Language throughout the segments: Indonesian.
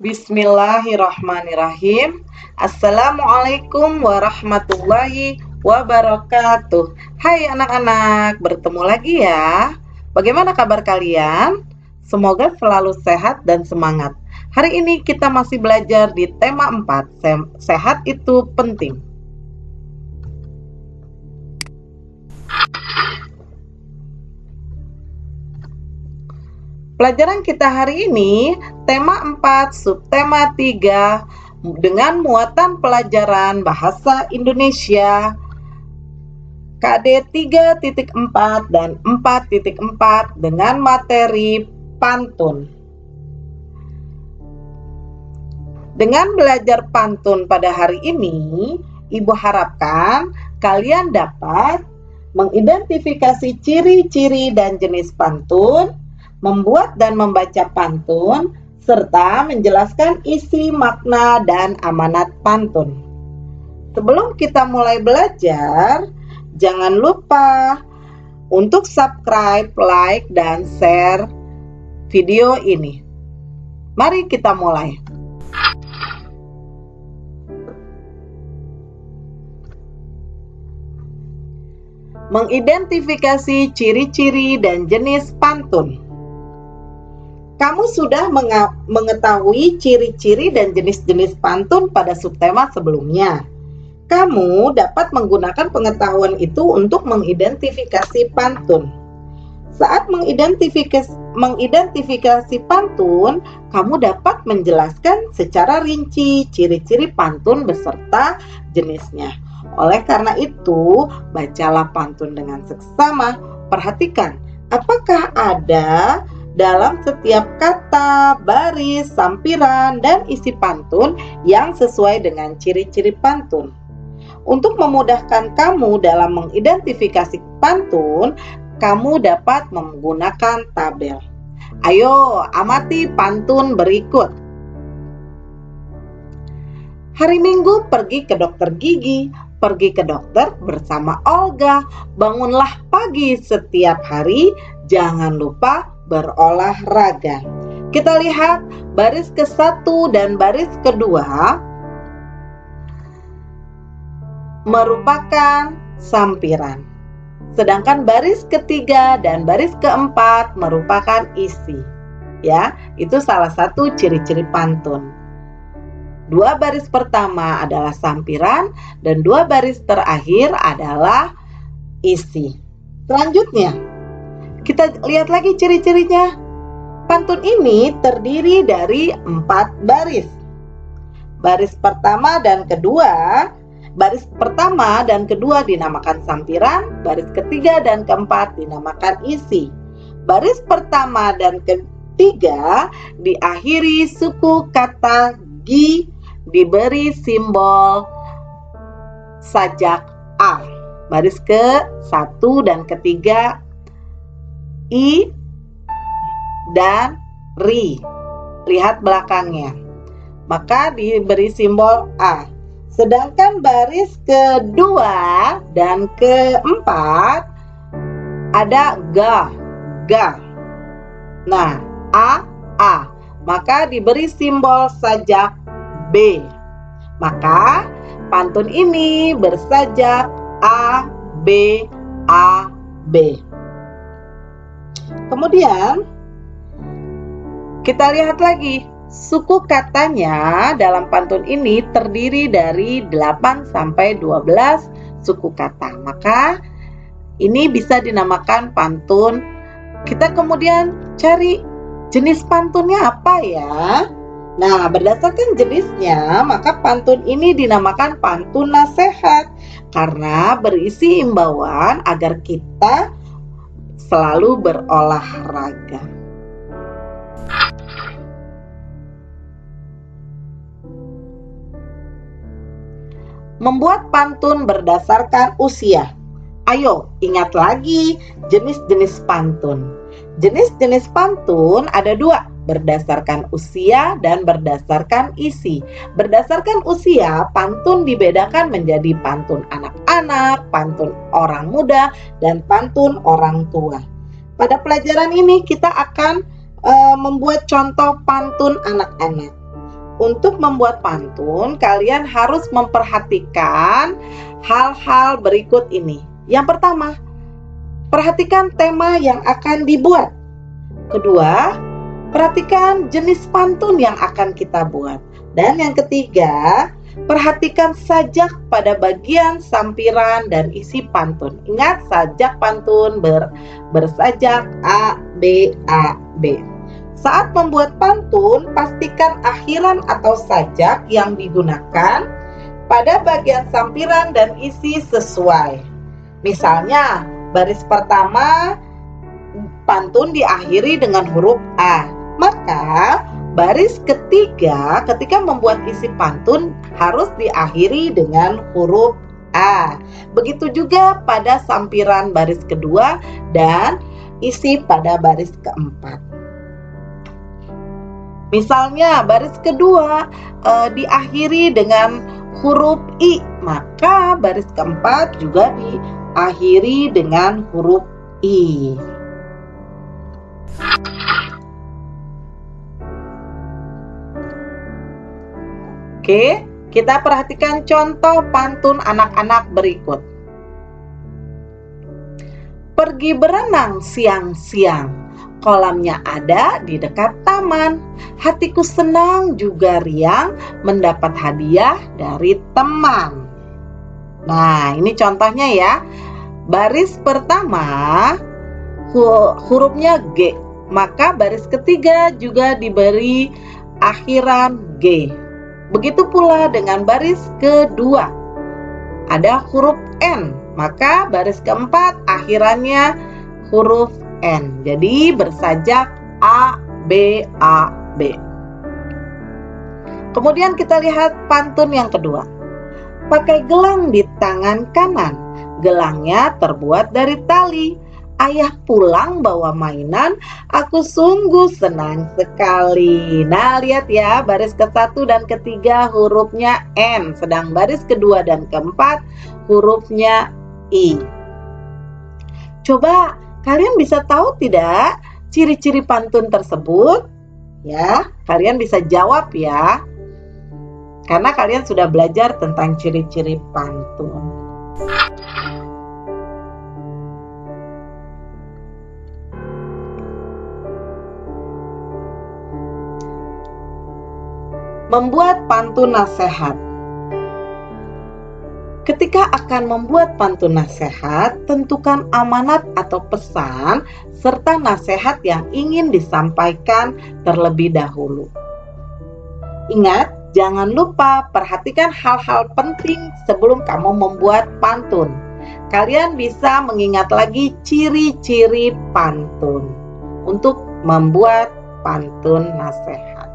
Bismillahirrahmanirrahim. Assalamualaikum warahmatullahi wabarakatuh. Hai anak-anak, bertemu lagi ya. Bagaimana kabar kalian? Semoga selalu sehat dan semangat. Hari ini kita masih belajar di tema 4, sehat itu penting. Pelajaran kita hari ini, tema 4, subtema 3, dengan muatan pelajaran Bahasa Indonesia KD 3.4 dan 4.4 dengan materi pantun. Dengan belajar pantun pada hari ini, Ibu harapkan kalian dapat mengidentifikasi ciri-ciri dan jenis pantun, membuat dan membaca pantun, serta menjelaskan isi, makna, dan amanat pantun. Sebelum kita mulai belajar, jangan lupa untuk subscribe, like, dan share video ini. Mari kita mulai. Mengidentifikasi ciri-ciri dan jenis pantun. Kamu sudah mengetahui ciri-ciri dan jenis-jenis pantun pada subtema sebelumnya. Kamu dapat menggunakan pengetahuan itu untuk mengidentifikasi pantun. Saat mengidentifikasi pantun, kamu dapat menjelaskan secara rinci ciri-ciri pantun beserta jenisnya. Oleh karena itu, bacalah pantun dengan seksama. Perhatikan, apakah ada dalam setiap kata, baris, sampiran, dan isi pantun yang sesuai dengan ciri-ciri pantun. Untuk memudahkan kamu dalam mengidentifikasi pantun, kamu dapat menggunakan tabel. Ayo, amati pantun berikut. Hari Minggu pergi ke dokter gigi, pergi ke dokter bersama Olga. Bangunlah pagi setiap hari, jangan lupa berolahraga. Kita lihat baris ke-1 dan baris ke-2 merupakan sampiran. Sedangkan baris ke-3 dan baris ke-4 merupakan isi. Ya, itu salah satu ciri-ciri pantun. 2 baris pertama adalah sampiran dan 2 baris terakhir adalah isi. Selanjutnya, kita lihat lagi ciri-cirinya. Pantun ini terdiri dari 4 baris. Baris pertama dan kedua dinamakan sampiran, baris ketiga dan keempat dinamakan isi. Baris pertama dan ketiga diakhiri suku kata gi, diberi simbol sajak A. Baris ke-1 dan ketiga I dan ri. Lihat belakangnya. Maka diberi simbol A. Sedangkan baris kedua dan keempat ada ga. Nah, A. Maka diberi simbol sajak B. Maka pantun ini bersajak A, B, A, B. Kemudian kita lihat lagi, suku katanya dalam pantun ini terdiri dari 8 sampai 12 suku kata. Maka ini bisa dinamakan pantun. Kita kemudian cari jenis pantunnya apa ya? Nah, berdasarkan jenisnya, maka pantun ini dinamakan pantun nasihat karena berisi imbauan agar kita selalu berolahraga. Membuat pantun berdasarkan usia. Ayo, ingat lagi jenis-jenis pantun. Jenis-jenis pantun ada 2, berdasarkan usia dan berdasarkan isi. Berdasarkan usia, pantun dibedakan menjadi pantun anak-anak, pantun orang muda, dan pantun orang tua. Pada pelajaran ini kita akan membuat contoh pantun anak-anak. untuk membuat pantun, kalian harus memperhatikan hal-hal berikut ini. Yang pertama, perhatikan tema yang akan dibuat. Kedua, perhatikan jenis pantun yang akan kita buat. Dan yang ketiga, perhatikan sajak pada bagian sampiran dan isi pantun. Ingat, sajak pantun bersajak A, B, A, B. Saat membuat pantun, pastikan akhiran atau sajak yang digunakan pada bagian sampiran dan isi sesuai. Misalnya, baris pertama pantun diakhiri dengan huruf A. Maka, baris ketiga ketika membuat isi pantun harus diakhiri dengan huruf A. Begitu juga pada sampiran baris kedua dan isi pada baris keempat. Misalnya baris kedua diakhiri dengan huruf I, maka baris keempat juga diakhiri dengan huruf I. Oke, kita perhatikan contoh pantun anak-anak berikut. Pergi berenang siang-siang, kolamnya ada di dekat taman. Hatiku senang juga riang mendapat hadiah dari teman. Nah, ini contohnya ya. Baris pertama hurufnya G, maka baris ketiga juga diberi akhiran G. Begitu pula dengan baris kedua, ada huruf N, maka baris keempat akhirannya huruf N. Jadi bersajak A, B, A, B. Kemudian kita lihat pantun yang kedua. Pakai gelang di tangan kanan, gelangnya terbuat dari tali. Ayah pulang bawa mainan, aku sungguh senang sekali. Nah, lihat ya, baris ke-1 dan ke-3 hurufnya N, sedang baris kedua dan keempat hurufnya I. Coba kalian bisa tahu tidak ciri-ciri pantun tersebut? Ya, kalian bisa jawab ya. Karena kalian sudah belajar tentang ciri-ciri pantun. Membuat pantun nasihat. Ketika akan membuat pantun nasihat, tentukan amanat atau pesan serta nasihat yang ingin disampaikan terlebih dahulu. Ingat, jangan lupa perhatikan hal-hal penting sebelum kamu membuat pantun. Kalian bisa mengingat lagi ciri-ciri pantun untuk membuat pantun nasihat.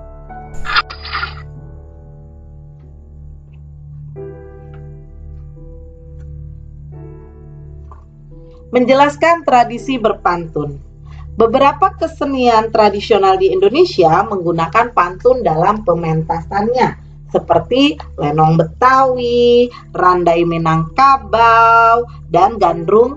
Menjelaskan tradisi berpantun. Beberapa kesenian tradisional di Indonesia menggunakan pantun dalam pementasannya, seperti lenong Betawi, randai Minangkabau, dan gandrung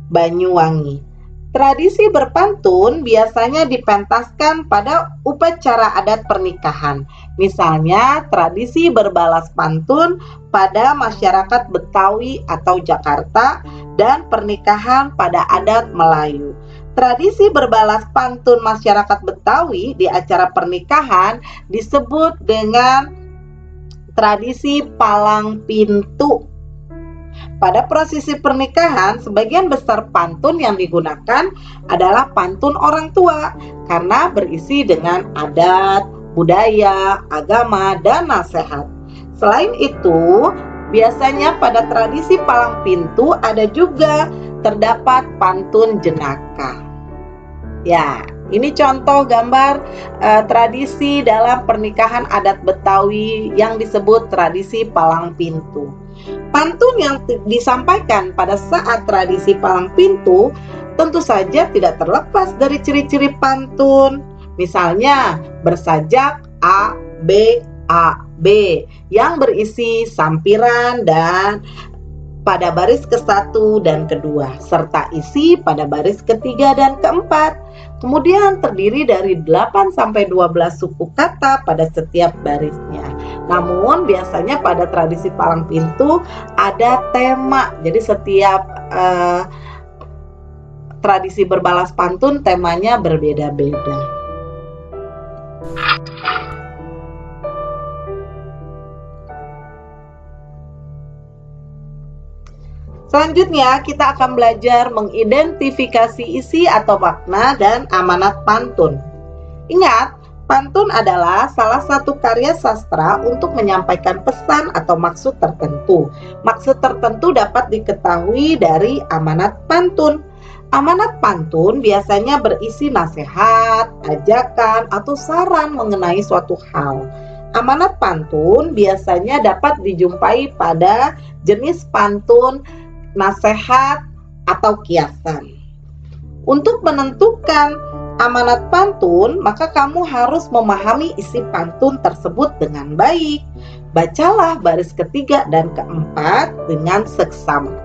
Banyuwangi. Tradisi berpantun biasanya dipentaskan pada upacara adat pernikahan. Misalnya, tradisi berbalas pantun pada masyarakat Betawi atau Jakarta dan pernikahan pada adat Melayu. Tradisi berbalas pantun masyarakat Betawi di acara pernikahan disebut dengan tradisi palang pintu. Pada prosesi pernikahan, sebagian besar pantun yang digunakan adalah pantun orang tua karena berisi dengan adat, budaya, agama, dan nasihat. Selain itu, biasanya pada tradisi palang pintu ada juga terdapat pantun jenaka. Ya, ini contoh gambar tradisi dalam pernikahan adat Betawi yang disebut tradisi palang pintu. Pantun yang disampaikan pada saat tradisi palang pintu tentu saja tidak terlepas dari ciri-ciri pantun. Misalnya bersajak A, B, A, B yang berisi sampiran dan pada baris ke-1 dan ke-2, serta isi pada baris ke-3 dan ke-4. Kemudian terdiri dari 8 sampai 12 suku kata pada setiap barisnya. Namun biasanya pada tradisi palang pintu ada tema. Jadi setiap tradisi berbalas pantun temanya berbeda-beda. Selanjutnya kita akan belajar mengidentifikasi isi atau makna dan amanat pantun. Ingat, pantun adalah salah satu karya sastra untuk menyampaikan pesan atau maksud tertentu. Maksud tertentu dapat diketahui dari amanat pantun. Amanat pantun biasanya berisi nasihat, ajakan, atau saran mengenai suatu hal. Amanat pantun biasanya dapat dijumpai pada jenis pantun, nasihat, atau kiasan. Untuk menentukan amanat pantun, maka kamu harus memahami isi pantun tersebut dengan baik. Bacalah baris ke-3 dan ke-4 dengan seksama.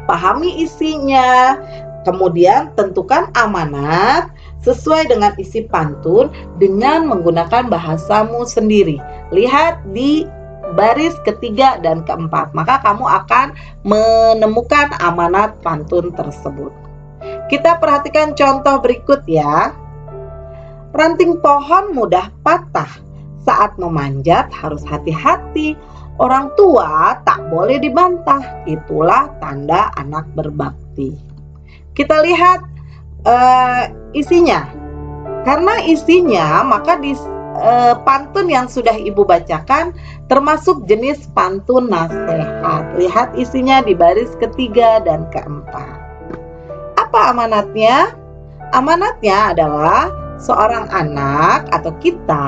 Pahami isinya, kemudian tentukan amanat sesuai dengan isi pantun dengan menggunakan bahasamu sendiri. Lihat di baris ke-3 dan ke-4, maka kamu akan menemukan amanat pantun tersebut. Kita perhatikan contoh berikut ya. Ranting pohon mudah patah, saat memanjat harus hati-hati. Orang tua tak boleh dibantah, itulah tanda anak berbakti. Kita lihat isinya. Karena isinya, maka di pantun yang sudah Ibu bacakan termasuk jenis pantun nasihat. Lihat isinya di baris ke-3 dan ke-4. Apa amanatnya? Amanatnya adalah seorang anak atau kita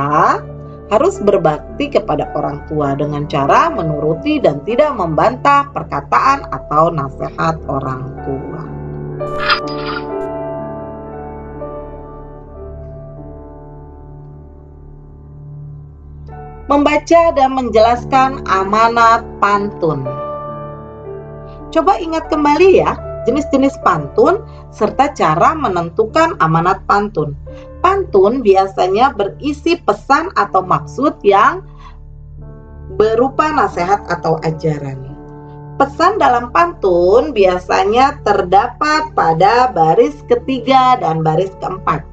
harus berbakti kepada orang tua dengan cara menuruti dan tidak membantah perkataan atau nasihat orang tua. Membaca dan menjelaskan amanat pantun. Coba ingat kembali ya, jenis-jenis pantun serta cara menentukan amanat pantun. Pantun biasanya berisi pesan atau maksud yang berupa nasihat atau ajaran. Pesan dalam pantun biasanya terdapat pada baris ke-3 dan baris ke-4.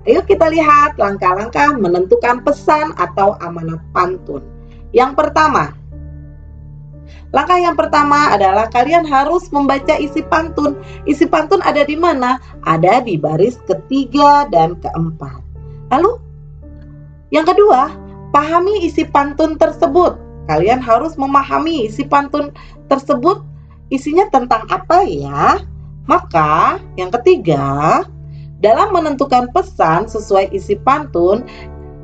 Ayo kita lihat langkah-langkah menentukan pesan atau amanat pantun. Langkah yang pertama adalah kalian harus membaca isi pantun. Isi pantun ada di mana? Ada di baris ke-3 dan ke-4. Lalu, yang kedua, pahami isi pantun tersebut. Kalian harus memahami isi pantun tersebut isinya tentang apa ya? Maka, yang ketiga, dalam menentukan pesan sesuai isi pantun,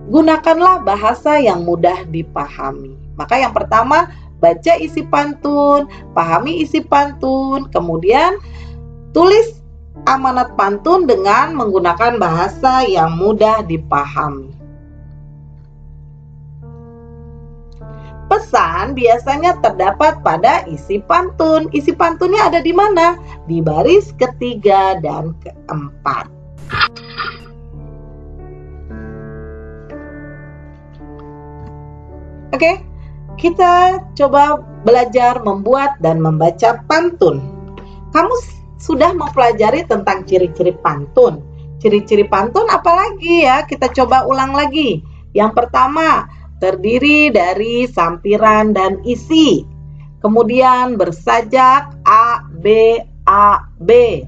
gunakanlah bahasa yang mudah dipahami. Maka yang pertama, baca isi pantun, pahami isi pantun, kemudian tulis amanat pantun dengan menggunakan bahasa yang mudah dipahami. Pesan biasanya terdapat pada isi pantun. Isi pantunnya ada di mana? Di baris ke-3 dan ke-4. Oke. Kita coba belajar membuat dan membaca pantun. Kamu sudah mempelajari tentang ciri-ciri pantun. Ciri-ciri pantun apalagi ya? Kita coba ulang lagi. Yang pertama, terdiri dari sampiran dan isi. Kemudian bersajak A, B, A, B.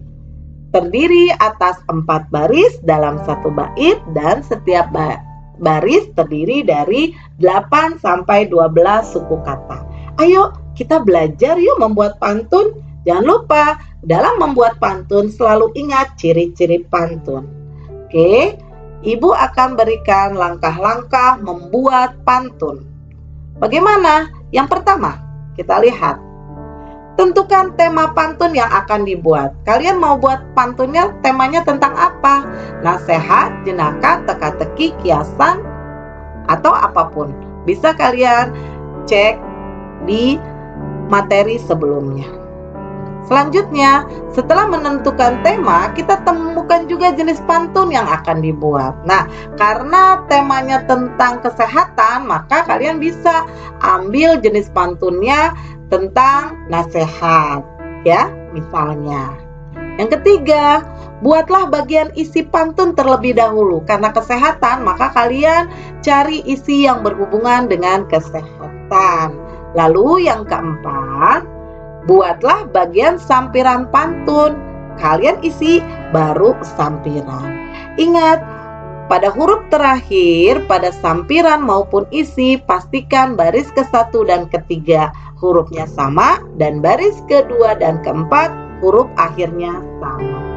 Terdiri atas 4 baris dalam 1 bait dan setiap baris terdiri dari 8 sampai 12 suku kata. Ayo kita belajar yuk membuat pantun. Jangan lupa dalam membuat pantun selalu ingat ciri-ciri pantun. Oke, Ibu akan berikan langkah-langkah membuat pantun. Bagaimana? Yang pertama, kita lihat. Tentukan tema pantun yang akan dibuat. Kalian mau buat pantunnya temanya tentang apa? Nasihat, jenaka, teka-teki, kiasan, atau apapun. Bisa kalian cek di materi sebelumnya. Selanjutnya, setelah menentukan tema, kita temukan juga jenis pantun yang akan dibuat. Nah, karena temanya tentang kesehatan, maka kalian bisa ambil jenis pantunnya tentang nasihat, ya, misalnya. Yang ketiga, buatlah bagian isi pantun terlebih dahulu. Karena kesehatan, maka kalian cari isi yang berhubungan dengan kesehatan. Lalu yang keempat, buatlah bagian sampiran pantun. Kalian isi baru sampiran. Ingat, pada huruf terakhir, pada sampiran maupun isi, pastikan baris ke-1 dan ke-3 hurufnya sama, dan baris ke-2 dan ke-4 huruf akhirnya sama.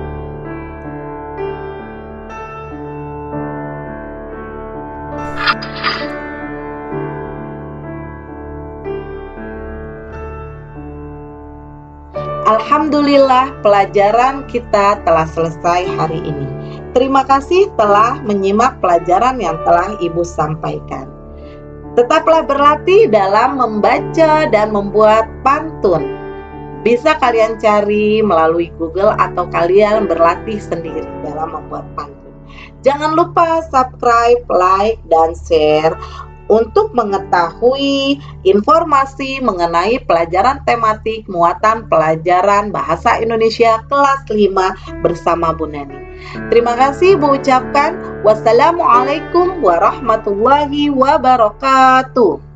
Alhamdulillah, pelajaran kita telah selesai hari ini. Terima kasih telah menyimak pelajaran yang telah Ibu sampaikan. Tetaplah berlatih dalam membaca dan membuat pantun. Bisa kalian cari melalui Google atau kalian berlatih sendiri dalam membuat pantun. Jangan lupa subscribe, like, dan share untuk mengetahui informasi mengenai pelajaran tematik muatan pelajaran Bahasa Indonesia kelas 5 bersama Bu Nani. Terima kasih Bu ucapkan. Wassalamualaikum warahmatullahi wabarakatuh.